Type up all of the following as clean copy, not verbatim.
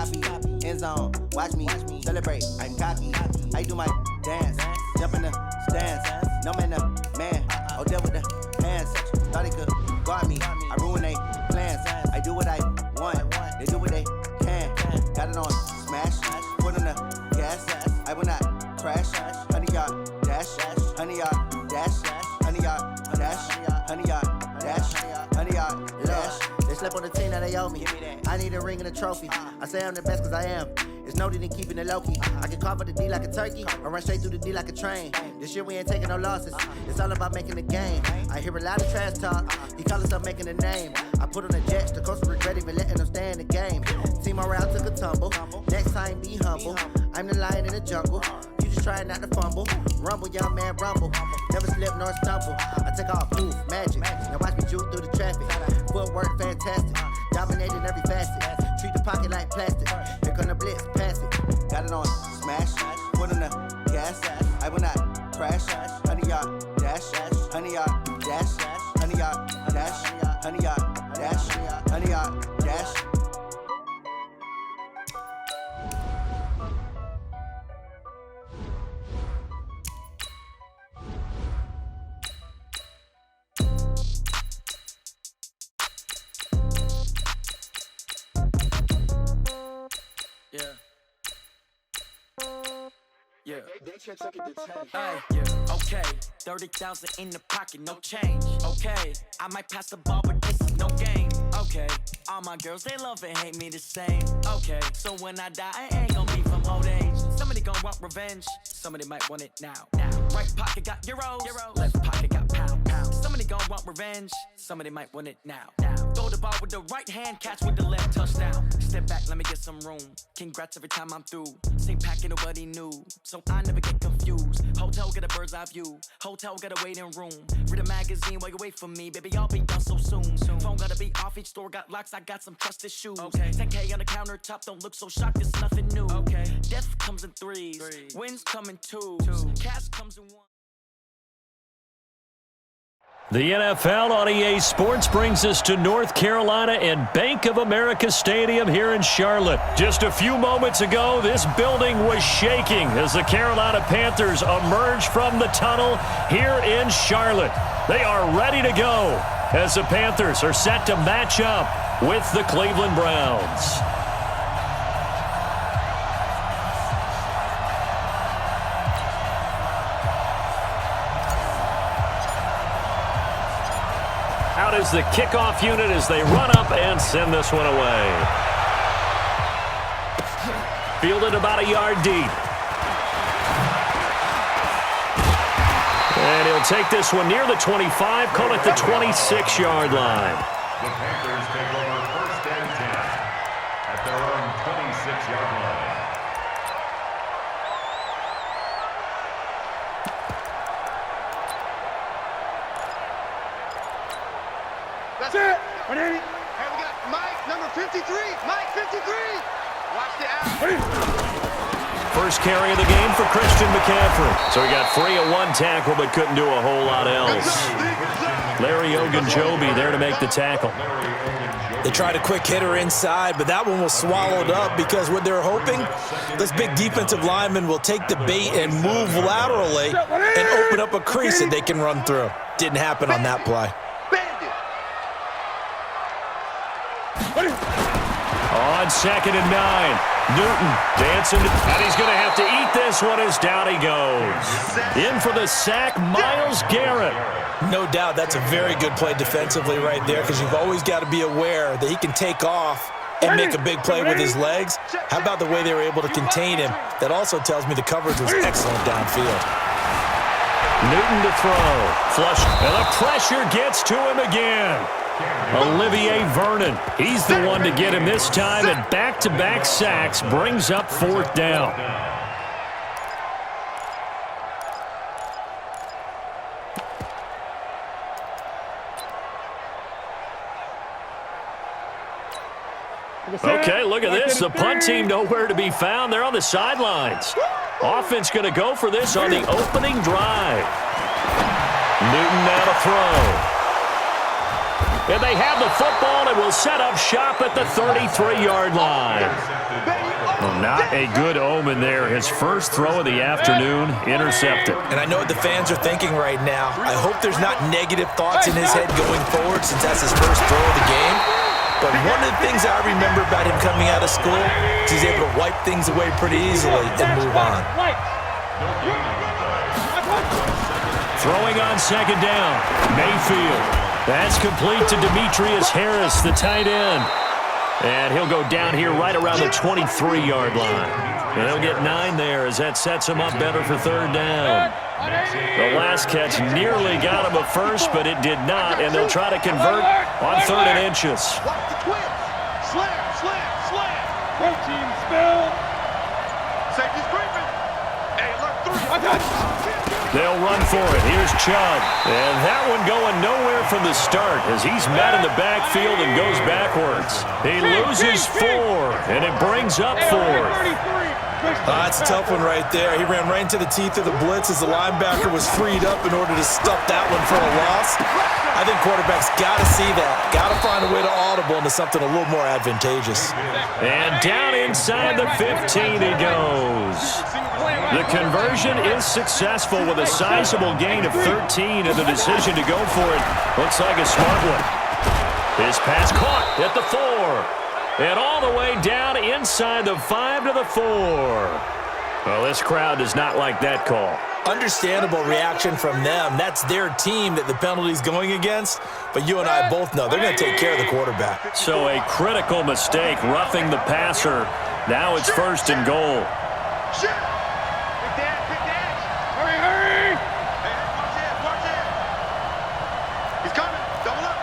copy. End zone, watch me celebrate. I'm cocky. I do my dance, jump in the stands. No man, man. Oh, there with the hands. Thought they could guard me. I ruin they plans. I do what I want. They do what they can. Got it on smash. Put on the gas. I will not crash. 100-yard dash. 100-yard dash. 100-yard dash. 100-yard dash. 100-yard dash. They slept on the team that they owe me. I need a ring and a trophy. I say I'm the best cause I am. It's noted in keeping it low-key. I can carve up the D like a turkey or run straight through the D like a train. This year we ain't taking no losses. It's all about making the game. I hear a lot of trash talk. He call himself making a name. I put on the jets. The coach regret even letting them stay in the game. Team morale took a tumble. Next time be humble. I'm the lion in the jungle. You just trying not to fumble. Rumble, young man, rumble. Never slip nor stumble. I take off, poof, magic. Now watch me juke through the traffic. Footwork fantastic. Dominating every facet. Treat the pocket like plastic. Here come the blitz, pass it. Got it on smash. Put on the gas. I will not crash. 100-yard dash. 100-yard dash. 100-yard dash. 100-yard dash. 100-yard dash. Okay, 30,000 in the pocket, no change. Okay, I might pass the ball, but this is no game. Okay, all my girls, they love and hate me the same. Okay, so when I die, I ain't gon' be from old age. Somebody gon' want revenge, somebody might want it now. Right pocket got euros, left pocket got pounds. Somebody gon' want revenge, somebody might want it now. Throw the ball with the right hand, catch with the left, touchdown. Step back, let me get some room. Congrats every time I'm through. Same packet, nobody knew, so I never get confused. Hotel get a bird's eye view. Hotel got a waiting room. Read a magazine while you wait for me, baby. I'll be done so soon. Phone gotta be off. Each store got locks. I got some trusted shoes. 10K on the countertop. Don't look so shocked. It's nothing new. Death comes in threes. Wins come in twos. Cash comes in one. The NFL on EA Sports brings us to North Carolina and Bank of America Stadium here in Charlotte. Just a few moments ago, this building was shaking as the Carolina Panthers emerged from the tunnel here in Charlotte. They are ready to go as the Panthers are set to match up with the Cleveland Browns. Out is the kickoff unit as they run up and send this one away. Fielded about a yard deep. And he'll take this one near the 25, call it the 26-yard line. The Panthers take over first and 10 at their own 26-yard line. That's it. Hey, we got Mike, number 53. Mike, 53. Watch the out. First carry of the game for Christian McCaffrey. So he got free of one tackle but couldn't do a whole lot else. Larry Ogunjobi there to make the tackle. They tried a quick hitter inside, but that one was swallowed up because what they're hoping, this big defensive lineman will take the bait and move laterally and open up a crease that they can run through. Didn't happen on that play. On 2nd and 9, Newton dancing, and he's going to have to eat this one as down he goes. In for the sack, Myles Garrett. No doubt that's a very good play defensively right there because you've always got to be aware that he can take off and make a big play with his legs. How about the way they were able to contain him? That also tells me the coverage was excellent downfield. Newton to throw. Flush, and the pressure gets to him again. Olivier Vernon, he's the one to get him this time, and back-to-back sacks brings up 4th down. Okay, look at this. The punt team nowhere to be found. They're on the sidelines. Offense going to go for this on the opening drive. Newton now to throw. And they have the football and will set up shop at the 33-yard line. A good omen there. His first throw of the afternoon, intercepted. And I know what the fans are thinking right now. I hope there's not negative thoughts in his head going forward since that's his first throw of the game. But one of the things I remember about him coming out of school is he's able to wipe things away pretty easily and move on. Throwing on second down, Mayfield. That's complete to Demetrius Harris, the tight end. And he'll go down here right around the 23-yard line. And he'll get 9 there as that sets him up better for third down. The last catch nearly got him a first, but it did not, and they'll try to convert on 3rd and inches. Watch the twist. Slam, slam, slam. Protein spill. Safety's creeping. Hey, look, 3. They'll run for it. Here's Chubb. And that one going nowhere from the start as he's met in the backfield and goes backwards. He loses 4, and it brings up 4. That's a tough one right there. He ran right into the teeth of the blitz as the linebacker was freed up in order to stuff that one for a loss. I think quarterbacks got to see that. Got to find a way to audible into something a little more advantageous. And down inside the 15 he goes. The conversion is successful with a sizable gain of 13, and the decision to go for it looks like a smart one. His pass caught at the 4. And all the way down inside the 5 to the 4. Well, this crowd does not like that call. Understandable reaction from them. That's their team that the penalty's going against. But you and I both know they're going to take care of the quarterback. So a critical mistake, roughing the passer. Now it's 1st and goal. Shit. Big dash, big dash. Hurry, hurry. Hey, watch it. He's coming. Double up.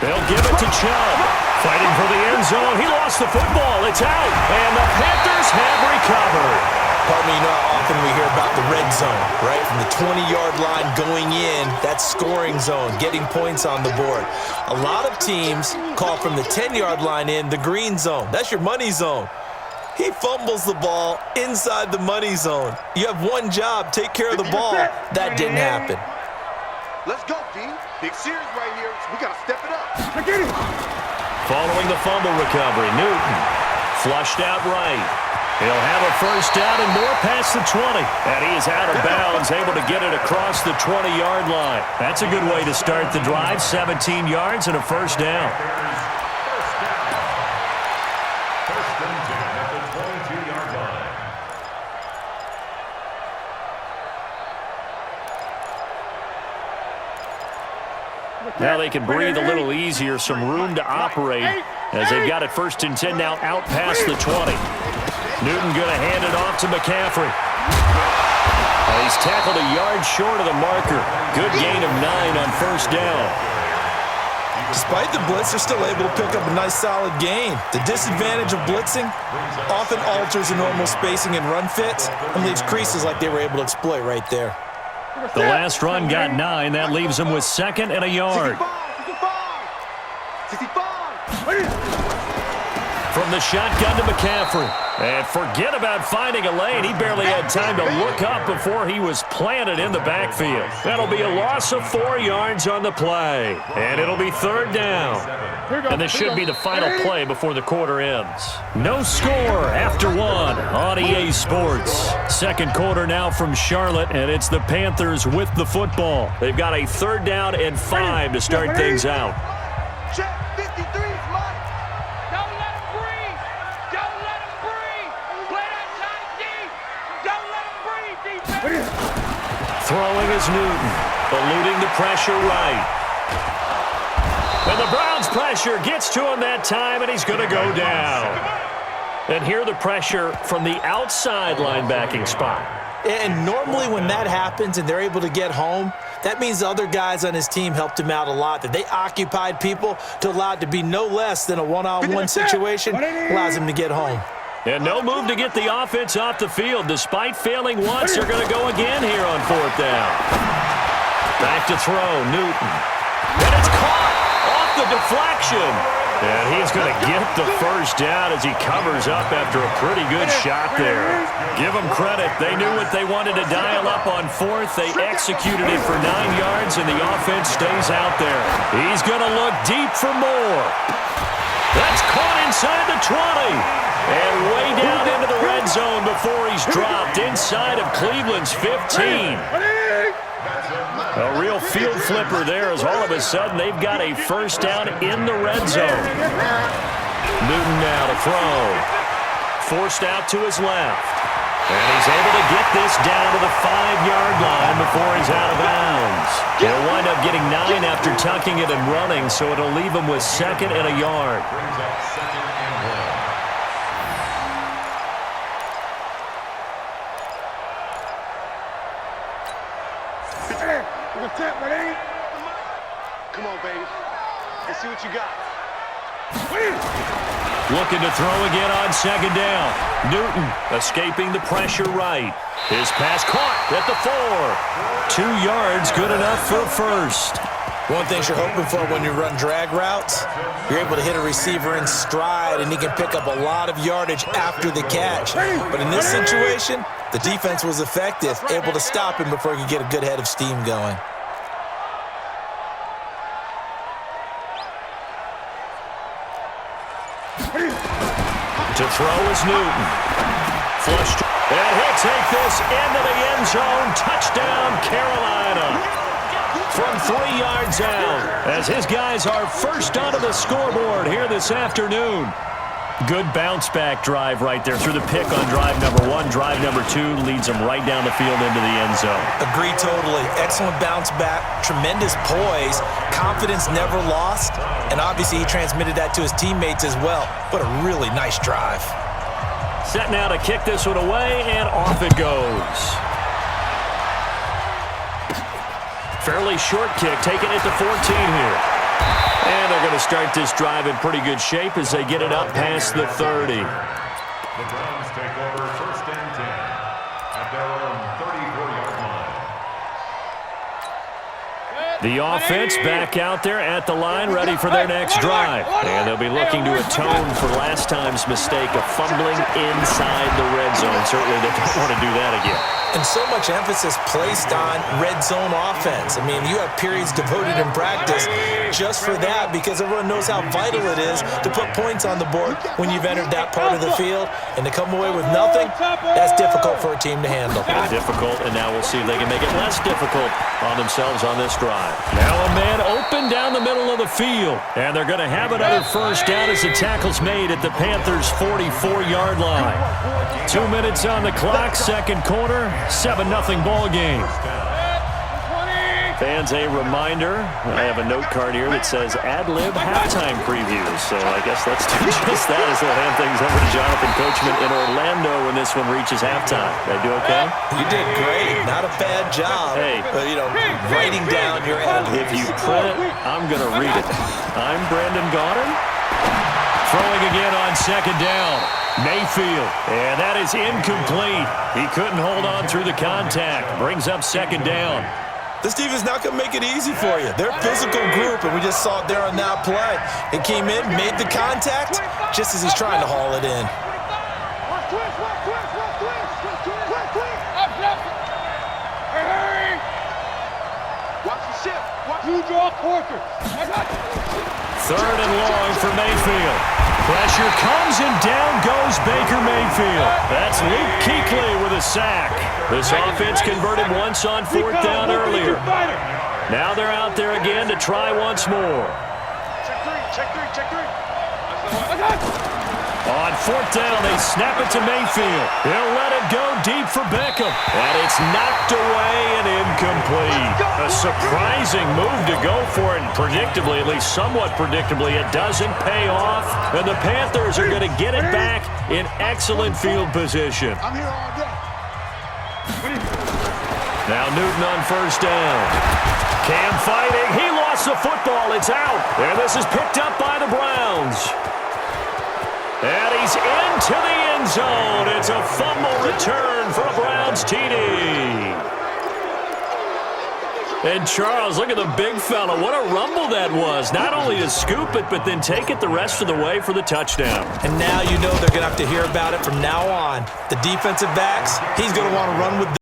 They'll give it to Chubb. Fighting for the end zone. He lost the football. It's out. And the Panthers have recovered. Pardon me, you know how often we hear about the red zone, right? From the 20-yard line going in, that's scoring zone, getting points on the board. A lot of teams call from the 10-yard line in the green zone. That's your money zone. He fumbles the ball inside the money zone. You have one job, take care of the ball. That didn't happen. Let's go, D. Big series right here. We got to step it up. Following the fumble recovery, Newton flushed out right. He'll have a first down and more past the 20. And he is out of bounds, able to get it across the 20-yard line. That's a good way to start the drive. 17 yards and a first down. First and 10 at the 22-yard line. Now they can breathe a little easier, some room to operate as they've got it 1st and 10 now out past the 20. Newton going to hand it off to McCaffrey. He's tackled a yard short of the marker. Good gain of 9 on first down. Despite the blitz, they're still able to pick up a nice solid gain. The disadvantage of blitzing often alters the normal spacing and run fits and leaves creases like they were able to exploit right there. The last run got 9. That leaves him with 2nd and a yard. 65. From the shotgun to McCaffrey. And forget about finding a lane. He barely had time to look up before he was planted in the backfield. That'll be a loss of 4 yards on the play. And it'll be 3rd down. And this should be the final play before the quarter ends. No score after 1 on EA Sports. Second quarter now from Charlotte, and it's the Panthers with the football. They've got a 3rd down and 5 to start things out. Check 53's Mike. Don't let him breathe. Don't let him breathe. Play that side deep. Don't let him breathe, defense. Throwing is Newton, eluding the pressure right. And the Browns' pressure gets to him that time, and he's going to go down. And here the pressure from the outside linebacking spot. And normally when that happens and they're able to get home, that means the other guys on his team helped him out a lot, that they occupied people to allow it to be no less than a one-on-one situation, allows him to get home. And no move to get the offense off the field. Despite failing once, they're going to go again here on 4th down. Back to throw, Newton. And it's caught off the deflection. And he's going to get the first down as he covers up after a pretty good shot there. Give them credit. They knew what they wanted to dial up on 4th. They executed it for 9 yards, and the offense stays out there. He's going to look deep for more. That's caught inside the 20. before he's dropped inside of Cleveland's 15. A real field flipper there as all of a sudden they've got a first down in the red zone. Newton now to throw. Forced out to his left. And he's able to get this down to the 5-yard line before he's out of bounds. He'll wind up getting 9 after tucking it and running, so it'll leave him with 2nd and a yard. Brings up 2nd and 1. Come on, baby. Let's see what you got. Looking to throw again on 2nd down. Newton escaping the pressure right. His pass caught at the 4. 2 yards, good enough for a first. One thing you're hoping for when you run drag routes, you're able to hit a receiver in stride, and he can pick up a lot of yardage after the catch. But in this situation, the defense was effective, able to stop him before he could get a good head of steam going. To throw is Newton. Flushed. And he'll take this into the end zone. Touchdown, Carolina. From 3 yards out, as his guys are first onto the scoreboard here this afternoon. Good bounce-back drive right there through the pick on drive number 1. Drive number 2 leads them right down the field into the end zone. Agree totally. Excellent bounce-back, tremendous poise, confidence never lost, and obviously he transmitted that to his teammates as well. What a really nice drive. Set now to kick this one away, and off it goes. Fairly short kick, taking it to 14 here. And they're going to start this drive in pretty good shape as they get it up past the 30. The Browns take over 1st and 10 at their own 34-yard line. The offense back out there at the line, ready for their next drive. And they'll be looking to atone for last time's mistake of fumbling inside the red zone. Certainly they don't want to do that again. And so much emphasis placed on red zone offense. I mean, you have periods devoted in practice just for that because everyone knows how vital it is to put points on the board when you've entered that part of the field. And to come away with nothing, that's difficult for a team to handle. Difficult, and now we'll see if they can make it less difficult on themselves on this drive. Now a man open down the middle of the field. And they're going to have another first down as the tackle's made at the Panthers' 44-yard line. 2 minutes on the clock, 2nd quarter. 7-0 ball game. Fans, a reminder, I have a note card here that says ad-lib halftime previews. So I guess let's do just that as we'll hand things over to Jonathan Coachman in Orlando when this one reaches halftime. Did I do okay? You did great. Not a bad job. Hey. But, writing down your ad-libs. If you print it, I'm going to read it. I'm Brandon Gaudin. Throwing again on 2nd down. Mayfield, and that is incomplete. He couldn't hold on through the contact. Brings up 2nd down. This defense is not going to make it easy for you. They're a physical group, and we just saw it there on that play. It came in, made the contact, just as he's trying to haul it in. Watch the ship. Watch you draw closer. 3rd and long for Mayfield. Pressure comes, and down goes Baker Mayfield. That's Luke Kuechly with a sack. This offense converted once on 4th down earlier. Now they're out there again to try once more. Check three. On 4th down, they snap it to Mayfield. He'll let it go deep for Beckham. And it's knocked away and incomplete. A surprising move to go for it. And predictably, at least somewhat predictably, it doesn't pay off. And the Panthers are going to get it back in excellent field position. I'm here all day. Now Newton on 1st down. Cam fighting. He lost the football. It's out. And this is picked up by the Browns. And he's into the end zone. It's a fumble return for a Browns TD. And Charles, look at the big fella. What a rumble that was. Not only to scoop it, but then take it the rest of the way for the touchdown. And now you know they're going to have to hear about it from now on. The defensive backs, he's going to want to run with